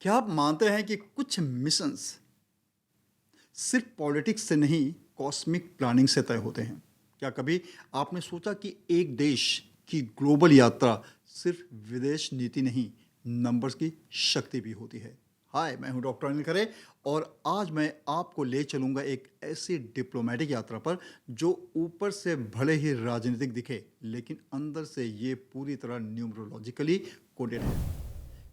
क्या आप मानते हैं कि कुछ मिशंस सिर्फ पॉलिटिक्स से नहीं कॉस्मिक प्लानिंग से तय होते हैं? क्या कभी आपने सोचा कि एक देश की ग्लोबल यात्रा सिर्फ विदेश नीति नहीं, नंबर्स की शक्ति भी होती है? हाय, मैं हूं डॉक्टर अनिल खरे और आज मैं आपको ले चलूंगा एक ऐसी डिप्लोमेटिक यात्रा पर जो ऊपर से भले ही राजनीतिक दिखे, लेकिन अंदर से ये पूरी तरह न्यूमरोलॉजिकली कोडेड है।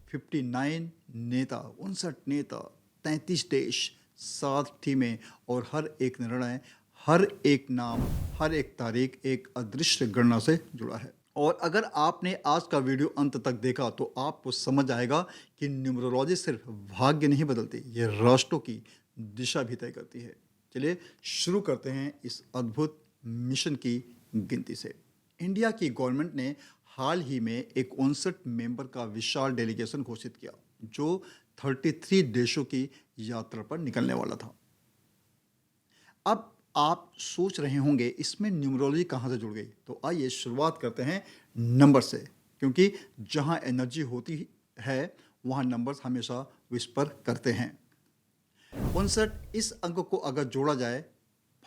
59 नेता, 59 नेता, 33 देश, 7 टीमें और हर एक निर्णय, हर एक नाम, हर एक तारीख एक अदृश्य गणना से जुड़ा है। और अगर आपने आज का वीडियो अंत तक देखा तो आपको समझ आएगा कि न्यूमरोलॉजी सिर्फ भाग्य नहीं बदलती, ये राष्ट्रों की दिशा भी तय करती है। चलिए शुरू करते हैं इस अद्भुत मिशन की गिनती से। इंडिया की गवर्नमेंट ने हाल ही में एक 59 मेंबर का विशाल डेलीगेशन घोषित किया जो 33 देशों की यात्रा पर निकलने वाला था। अब आप सोच रहे होंगे इसमें न्यूमरोलॉजी कहाँ से जुड़ गई, तो आइए शुरुआत करते हैं नंबर से, क्योंकि जहाँ एनर्जी होती है वहाँ नंबर्स हमेशा विस्पर करते हैं। 59 इस अंक को अगर जोड़ा जाए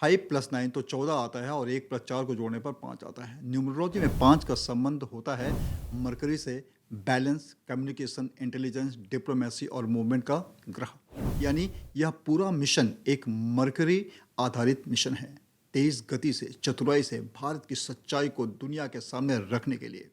5+9 तो 14 आता है और 1+4 को जोड़ने पर 5 आता है। न्यूमरोलॉजी में 5 का संबंध होता है मरकरी से, बैलेंस, कम्युनिकेशन, इंटेलिजेंस, डिप्लोमेसी और मूवमेंट का ग्रह। यानी यह पूरा मिशन एक मरकरी आधारित मिशन है, तेज गति से, चतुराई से भारत की सच्चाई को दुनिया के सामने रखने के लिए।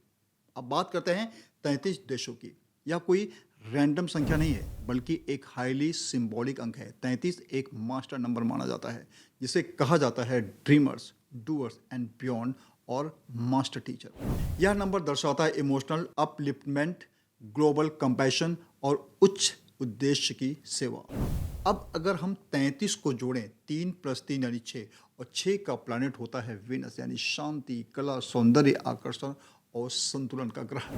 अब बात करते हैं 33 देशों की। यह कोई रैंडम संख्या नहीं है, बल्कि एक हाईली सिंबॉलिक अंक है। 33 एक मास्टर नंबर माना जाता है, जिसे कहा जाता है ड्रीमर्स, डूअर्स एंड बियॉन्ड और मास्टर टीचर। यह नंबर दर्शाता है इमोशनल अपलिफ्टमेंट, ग्लोबल कंपैशन और उच्च उद्देश्य की सेवा। अब अगर हम 33 को जोड़ें, 3+3 यानी 6, और 6 का प्लैनेट होता है वीनस, यानी शांति, कला, सौंदर्य, आकर्षण और संतुलन का ग्रह।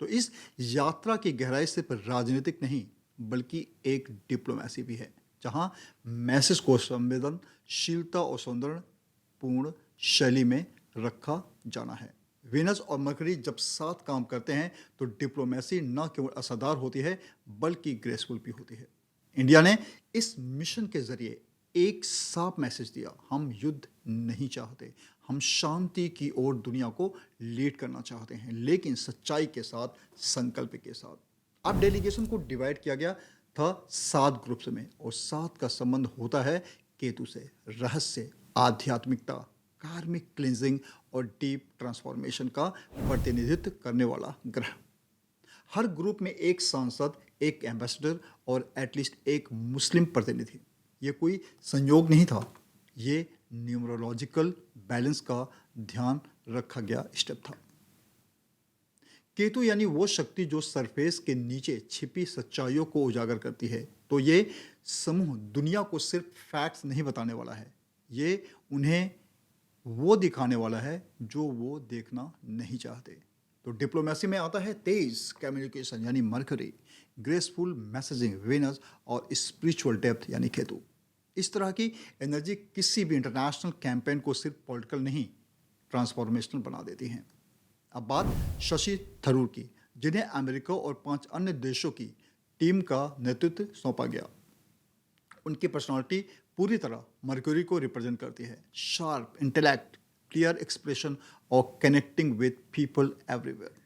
तो इस यात्रा की गहराई सिर्फ राजनीतिक नहीं, बल्कि एक डिप्लोमेसी भी है, जहां मैसेज को संवेदनशीलता और सौंदर्यपूर्ण शैली में रखा जाना है। वेनस और मरकरी जब साथ काम करते हैं तो डिप्लोमेसी न केवल असरदार होती है बल्कि ग्रेसफुल भी होती है। इंडिया ने इस मिशन के जरिए एक साफ मैसेज दिया, हम युद्ध नहीं चाहते, हम शांति की ओर दुनिया को लीड करना चाहते हैं, लेकिन सच्चाई के साथ, संकल्प के साथ। अब डेलीगेशन को डिवाइड किया गया था 7 ग्रुप्स में और 7 का संबंध होता है केतु से, रहस्य, आध्यात्मिकता, कार्मिक क्लिंजिंग और डीप ट्रांसफॉर्मेशन का प्रतिनिधित्व करने वाला ग्रह। हर ग्रुप में एक सांसद, एक एम्बेसडर और एटलीस्ट एक मुस्लिम प्रतिनिधि। ये कोई संयोग नहीं था, ये न्यूमरोलॉजिकल बैलेंस का ध्यान रखा गया स्टेप था। केतु यानी वो शक्ति जो सरफेस के नीचे छिपी सच्चाइयों को उजागर करती है। तो ये समूह दुनिया को सिर्फ फैक्ट्स नहीं बताने वाला है, ये उन्हें वो दिखाने वाला है जो वो देखना नहीं चाहते। तो डिप्लोमेसी में आता है तेज कम्युनिकेशन यानी मरकरी, ग्रेसफुल मैसेजिंग वेनस और स्पिरिचुअल डेप्थ यानी केतु। इस तरह की एनर्जी किसी भी इंटरनेशनल कैंपेन को सिर्फ पॉलिटिकल नहीं, ट्रांसफॉर्मेशनल बना देती हैं। अब बात शशि थरूर की, जिन्हें अमेरिका और 5 अन्य देशों की टीम का नेतृत्व सौंपा गया। उनकी पर्सनालिटी पूरी तरह मर्क्यूरी को रिप्रेजेंट करती है, शार्प इंटेलेक्ट, क्लियर एक्सप्रेशन और connecting with people everywhere.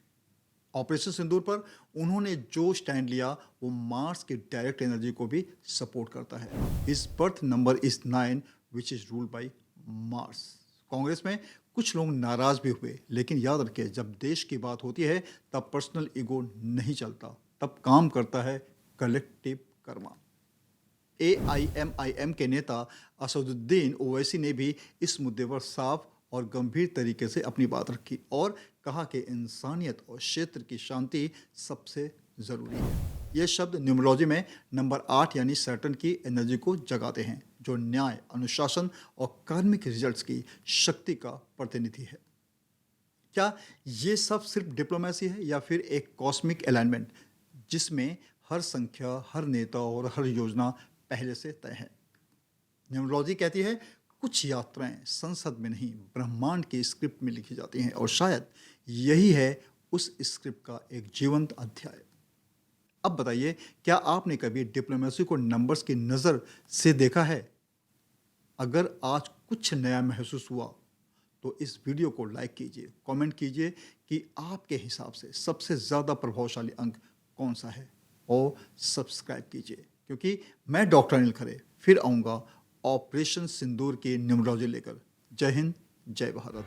Operation Sindoor पर उन्होंने जो स्टैंड लिया वो मार्स की डायरेक्ट एनर्जी को भी सपोर्ट करता है। इस birth number is 9 which is ruled by Mars. Congress में कुछ लोग नाराज भी हुए, लेकिन याद रखें जब देश की बात होती है तब पर्सनल ईगो नहीं चलता, तब काम करता है कलेक्टिव कर्मा। AIMIM के नेता असदुद्दीन ओवैसी ने भी इस मुद्दे पर साफ और गंभीर तरीके से अपनी बात रखी और कहा कि इंसानियत और क्षेत्र की शांति सबसे ज़रूरी है। ये शब्द न्यूमरोलॉजी में नंबर 8 यानी सैटर्न की एनर्जी को जगाते हैं, जो न्याय, अनुशासन और कार्मिक रिजल्ट्स की शक्ति का प्रतिनिधि है। क्या ये सब सिर्फ डिप्लोमेसी है या फिर एक कॉस्मिक अलाइनमेंट जिसमें हर संख्या, हर नेता और हर योजना पहले से तय है? न्यूमरोलॉजी कहती है कुछ यात्राएं संसद में नहीं, ब्रह्मांड की स्क्रिप्ट में लिखी जाती हैं और शायद यही है उस स्क्रिप्ट का एक जीवंत अध्याय। अब बताइए, क्या आपने कभी डिप्लोमेसी को नंबर्स की नज़र से देखा है? अगर आज कुछ नया महसूस हुआ तो इस वीडियो को लाइक कीजिए, कमेंट कीजिए कि आपके हिसाब से सबसे ज़्यादा प्रभावशाली अंक कौन सा है, और सब्सक्राइब कीजिए, क्योंकि मैं डॉक्टर अनिल खरे फिर आऊँगा ऑपरेशन सिंदूर की न्यूमरोलॉजी लेकर। जय हिंद, जय भारत।